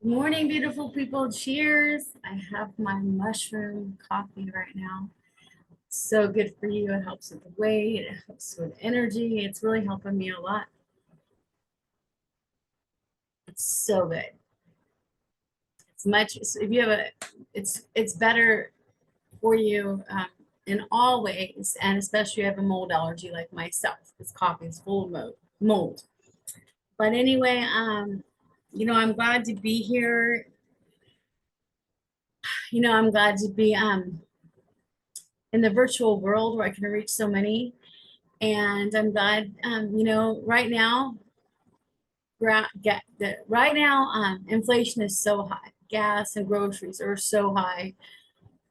Morning, beautiful people. Cheers. I have my mushroom coffee right now. So good for you. It helps with the weight, it helps with energy. It's really helping me a lot. It's so good. It's much, if you have it's better for you in all ways, and especially if you have a mold allergy like myself. This coffee is full of mold. But anyway, I'm glad to be here. I'm glad to be in the virtual world where I can reach so many. And I'm glad, right now, inflation is so high. Gas and groceries are so high,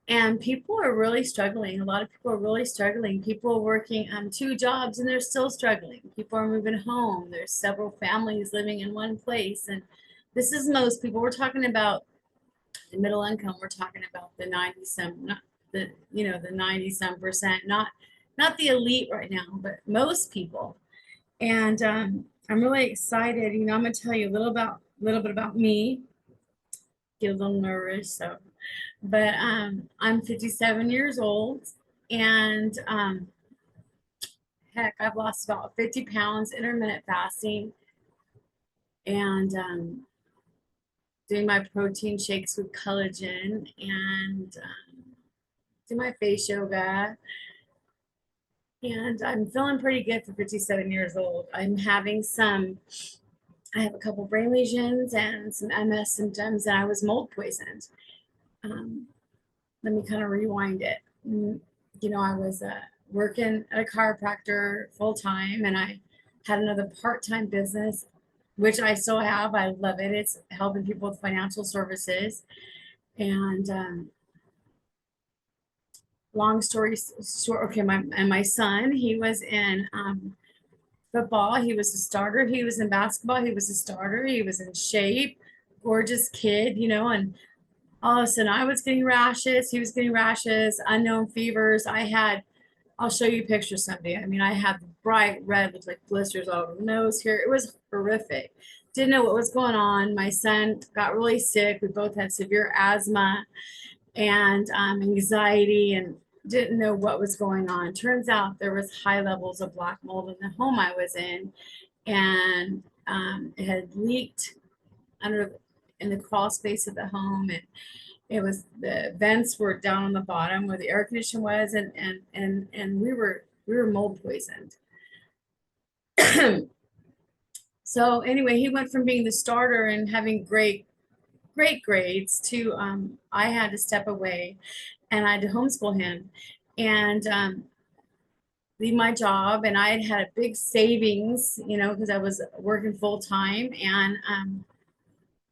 and people are really struggling. A lot of people are really struggling. People are working 2 jobs and they're still struggling. People are moving home. There's several families living in one place, and this is most people. We're talking about the middle income. We're talking about the 90 some, not the 90 some percent, not the elite right now, but most people. And I'm really excited. I'm gonna tell you a little bit about me. Get a little nervous, but I'm 57 years old, and heck, I've lost about 50 pounds intermittent fasting, and doing my protein shakes with collagen, and do my face yoga. And I'm feeling pretty good for 57 years old. I have a couple brain lesions and some MS symptoms, and I was mold poisoned. Um, Let me kind of rewind it. I was working at a chiropractor full time, and I had another part time business, which I still have. I love it. It's helping people with financial services. And long story short, okay, my son, he was in football. He was a starter. He was in basketball. He was a starter. He was in shape, gorgeous kid, and all of a sudden I was getting rashes. He was getting rashes, unknown fevers. I'll show you pictures someday. I mean, I had the bright red with like blisters all over the nose here. It was horrific. Didn't know what was going on. My son got really sick. We both had severe asthma and anxiety, and didn't know what was going on. Turns out there was high levels of black mold in the home I was in, and it had leaked under in the crawl space of the home, and the vents were down on the bottom where the air conditioner was, and we were mold poisoned. So anyway, he went from being the starter and having great grades to I had to step away, and I had to homeschool him, and leave my job. And I had a big savings, because I was working full time,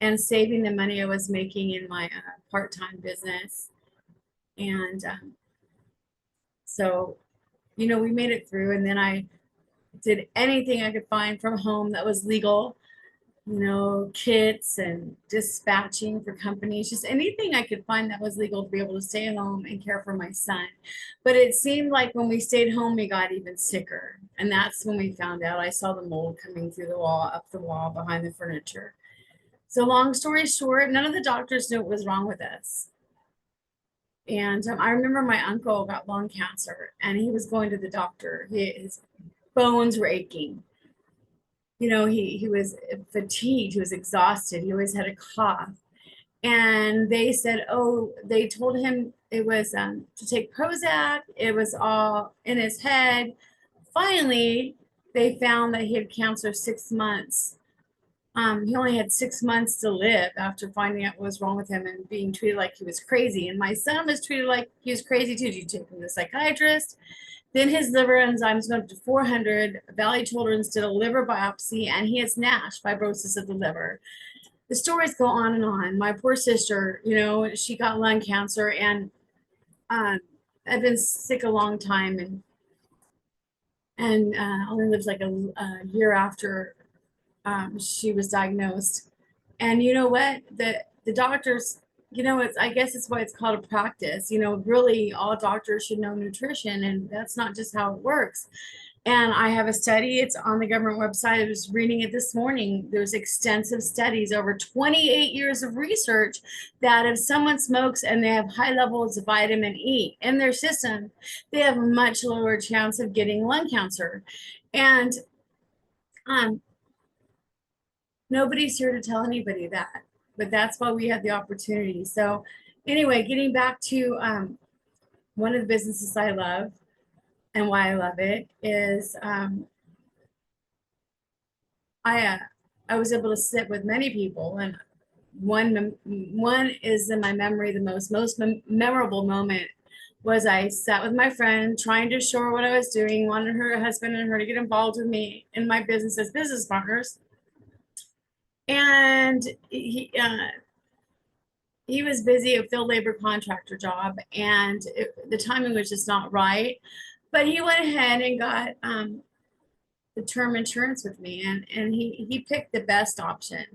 and saving the money I was making in my part-time business. And so, we made it through. And then I did anything I could find from home that was legal, kits and dispatching for companies, just anything I could find that was legal to be able to stay at home and care for my son. But it seemed like when we stayed home, we got even sicker. And that's when we found out. I saw the mold coming through the wall, up the wall, behind the furniture. So long story short, none of the doctors knew what was wrong with us. And I remember my uncle got lung cancer, and he was going to the doctor. His bones were aching. He was fatigued. He was exhausted. He always had a cough. And they told him it was to take Prozac. It was all in his head. Finally, they found that he had cancer 6 months. He only had 6 months to live after finding out what was wrong with him and being treated like he was crazy. And my son was treated like he was crazy too. You take him to the psychiatrist. Then his liver enzymes went up to 400. Valley Children's did a liver biopsy, and he has NASH, fibrosis of the liver. The stories go on and on. My poor sister, she got lung cancer, and I've been sick a long time, and only lived like a year after she was diagnosed. And you know what? The doctors, I guess it's why it's called a practice. Really, all doctors should know nutrition, and that's not just how it works. And I have a study, it's on the government website. I was reading it this morning. There's extensive studies, over 28 years of research, that if someone smokes and they have high levels of vitamin E in their system, they have a much lower chance of getting lung cancer. And um, nobody's here to tell anybody that, but that's why we have the opportunity. So anyway, getting back to one of the businesses I love and why I love it is I uh, I was able to sit with many people, and one is in my memory. The most memorable moment was I sat with my friend, trying to show her what I was doing, wanted her husband and her to get involved with me in my business as business partners, and he was busy, a field labor contractor job, and the timing was just not right. But he went ahead and got the term insurance with me, and he picked the best option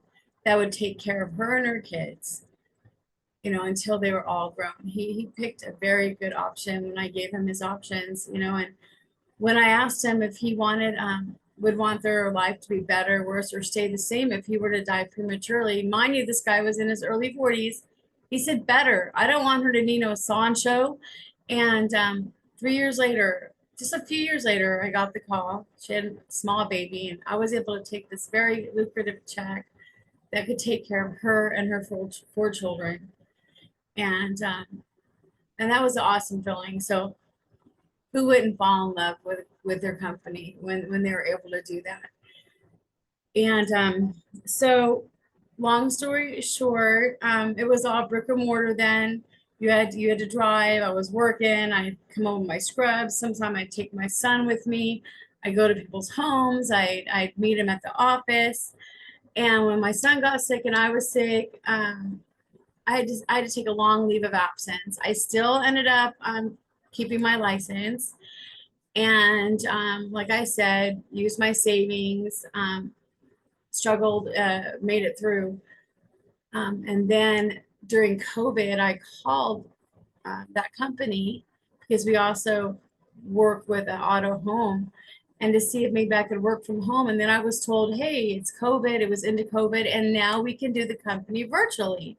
that would take care of her and her kids, until they were all grown. He picked a very good option when I gave him his options, and when I asked him if he would want their life to be better, worse, or stay the same if he were to die prematurely. Mind you, this guy was in his early 40s. He said, better. I don't want her to need no Sancho. And 3 years later, just a few years later, I got the call. She had a small baby, and I was able to take this very lucrative check that could take care of her and her four children. And that was an awesome feeling. So who wouldn't fall in love with their company when they were able to do that? And so long story short, it was all brick and mortar then. You had to drive. I was working. I'd come home with my scrubs. Sometimes I'd take my son with me. I go to people's homes. I'd meet him at the office. And when my son got sick and I was sick, I had to take a long leave of absence. I still ended up keeping my license, and like I said, used my savings, struggled, made it through. And then during COVID, I called that company, because we also work with an auto home, and to see if maybe I could work from home. And then I was told, hey, it's COVID. It was into COVID, and now we can do the company virtually.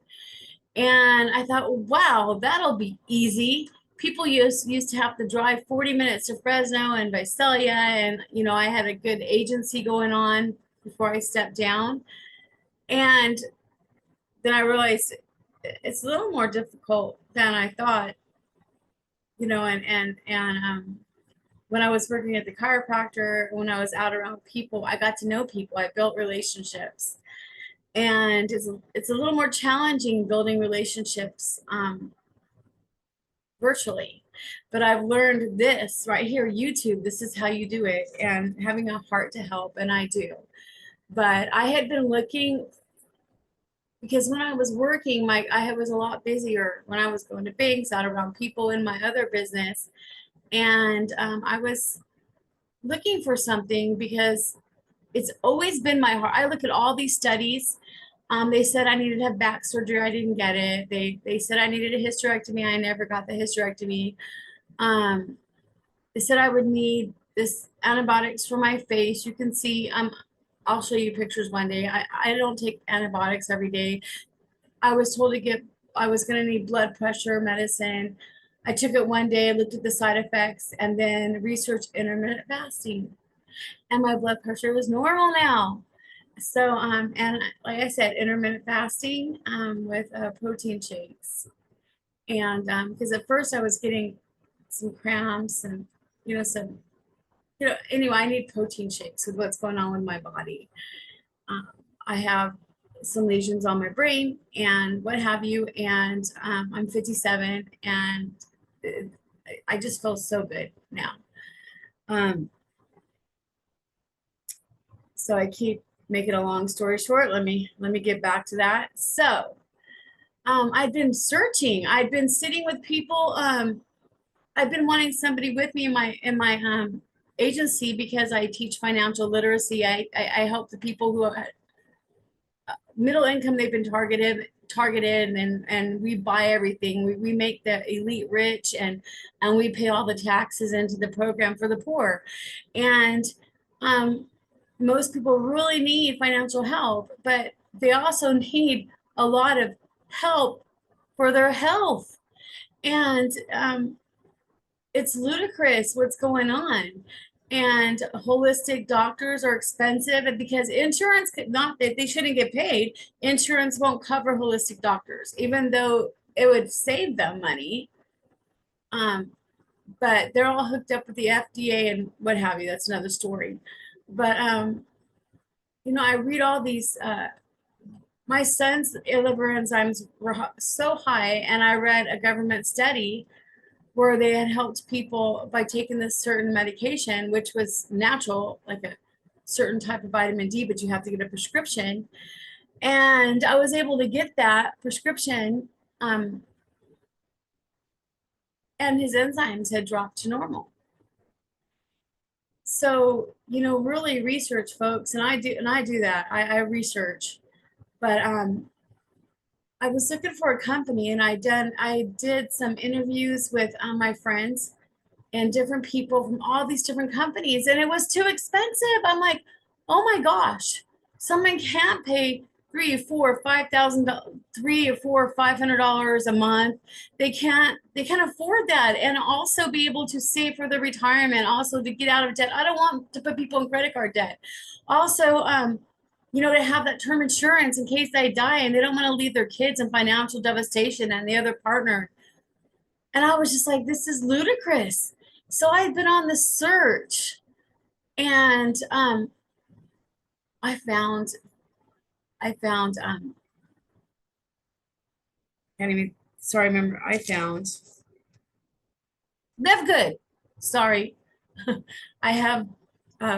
And I thought, wow, that'll be easy. People used to have to drive 40 minutes to Fresno and Visalia. And, I had a good agency going on before I stepped down. And then I realized it's a little more difficult than I thought, and when I was working at the chiropractor, when I was out around people, I got to know people. I built relationships. And it's a little more challenging building relationships virtually. But I've learned this right here, YouTube, this is how you do it, and having a heart to help, and I do. But I had been looking, because when I was working, I was a lot busier when I was going to banks, out around people in my other business. And I was looking for something, because it's always been my heart. I look at all these studies. They said I needed to have back surgery. I didn't get it. They said I needed a hysterectomy. I never got the hysterectomy. They said I would need this antibiotics for my face. You can see, I'll show you pictures one day. I don't take antibiotics every day. I was told I was going to need blood pressure medicine. I took it one day, looked at the side effects, and then researched intermittent fasting. And my blood pressure was normal now. So, and like I said, intermittent fasting with protein shakes. And because at first I was getting some cramps and, anyway, I need protein shakes with what's going on with my body. I have some lesions on my brain and what have you. And I'm 57, and I just feel so good now. So I keep making a long story short. Let me get back to that. So I've been searching. I've been sitting with people. I've been wanting somebody with me in my agency, because I teach financial literacy. I help the people who are middle income. They've been targeted, and we buy everything. We make the elite rich, and we pay all the taxes into the program for the poor. And um, most people really need financial help, but they also need a lot of help for their health. And it's ludicrous what's going on. And holistic doctors are expensive, and because insurance, not that they shouldn't get paid, insurance won't cover holistic doctors, even though it would save them money. Um, but they're all hooked up with the FDA and what have you. That's another story. But I read all these. My son's liver enzymes were so high, and I read a government study where they had helped people by taking this certain medication, which was natural, like a certain type of vitamin D, but you have to get a prescription. And I was able to get that prescription, and his enzymes had dropped to normal. So, really research, folks, and I do that. I research, but I was looking for a company, and I did some interviews with my friends and different people from all these different companies, and it was too expensive. I'm like, oh my gosh, someone can't pay $3 or $4 or $500 a month. They can't afford that, and also be able to save for their retirement, also to get out of debt. I don't want to put people in credit card debt. Also, to have that term insurance in case they die and they don't want to leave their kids in financial devastation and the other partner. And I was just like, this is ludicrous. So I had been on the search, and I found can't even sorry, remember I found Livegood. Sorry. I have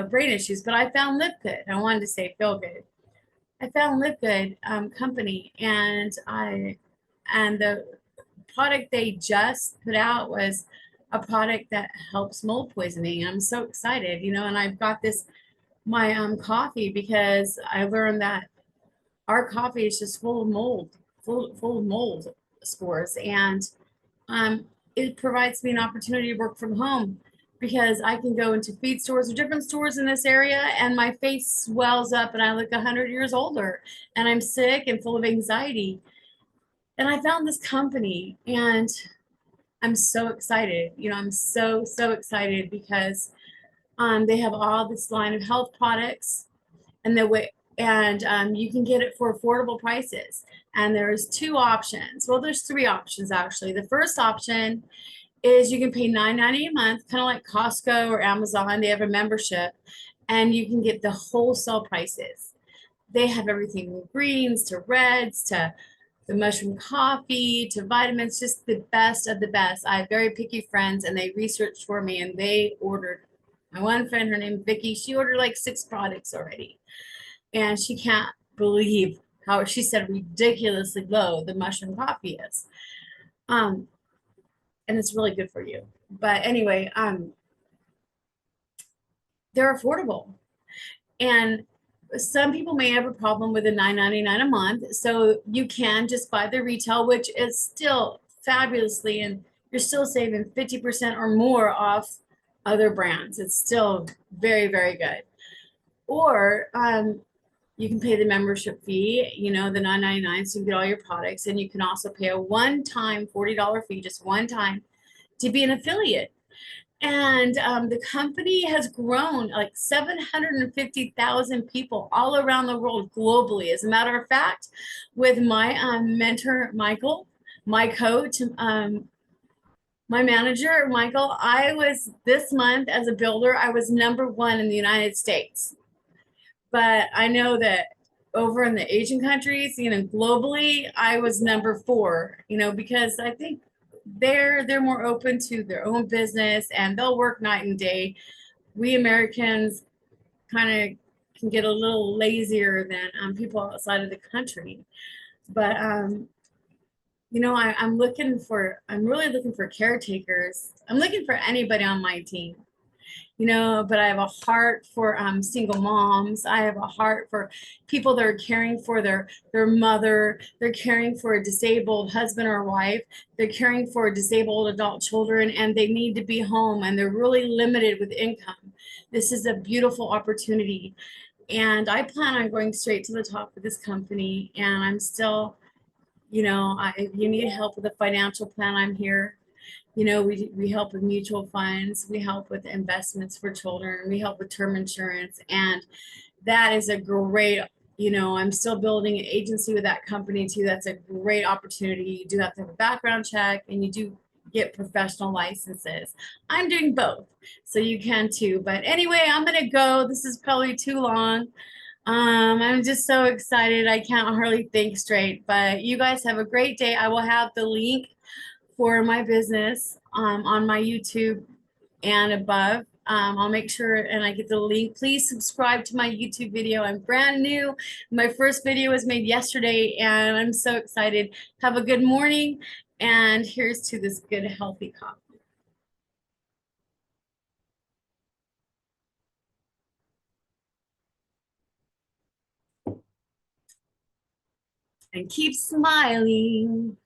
brain issues, but I found Livegood. I wanted to say Feel Good. I found Livegood company, and the product they just put out was a product that helps mold poisoning. I'm so excited, and I've got my coffee, because I learned that our coffee is just full of mold, full of mold spores, and it provides me an opportunity to work from home, because I can go into feed stores or different stores in this area, and my face swells up and I look 100 years older, and I'm sick and full of anxiety. And I found this company, and I'm so excited. I'm so, so excited, because they have all this line of health products, and you can get it for affordable prices. And there's two options. Well, there's three options actually. The first option is you can pay $9.90 a month, kind of like Costco or Amazon. They have a membership, and you can get the wholesale prices. They have everything from greens to reds to the mushroom coffee to vitamins, just the best of the best. I have very picky friends, and they researched for me, and they ordered. My one friend, her name Vicky, she ordered like 6 products already, and she can't believe how, she said, ridiculously low the mushroom coffee is. And it's really good for you. But anyway, they're affordable. And some people may have a problem with the $9.99 a month. So you can just buy the retail, which is still fabulously, and you're still saving 50% or more off other brands. It's still very, very good. Or you can pay the membership fee, the $9.99, so you can get all your products. And you can also pay a one-time $40 fee, just one time, to be an affiliate. And the company has grown like 750,000 people all around the world globally. As a matter of fact, with my mentor, Michael, my coach, my manager, Michael, I was this month as a builder, I was #1 in the United States. But I know that over in the Asian countries, globally, I was #4, because I think they're more open to their own business, and they'll work night and day. We Americans kind of can get a little lazier than people outside of the country. But I'm really looking for caretakers. I'm looking for anybody on my team. but I have a heart for single moms. I have a heart for people that are caring for their mother. They're caring for a disabled husband or wife. They're caring for disabled adult children, and they need to be home, and they're really limited with income. This is a beautiful opportunity, and I plan on going straight to the top of this company. And I'm still, if you need help with a financial plan, I'm here. We help with mutual funds, we help with investments for children, we help with term insurance, and that is a great, I'm still building an agency with that company too. That's a great opportunity. You do have to have a background check, and you do get professional licenses. I'm doing both, so you can too. But anyway, I'm gonna go. This is probably too long. I'm just so excited. I can't hardly think straight, but you guys have a great day. I will have the link for my business on my YouTube and above. I'll make sure and I get the link. Please subscribe to my YouTube video. I'm brand new. My first video was made yesterday, and I'm so excited. Have a good morning, and here's to this good, healthy coffee. And keep smiling.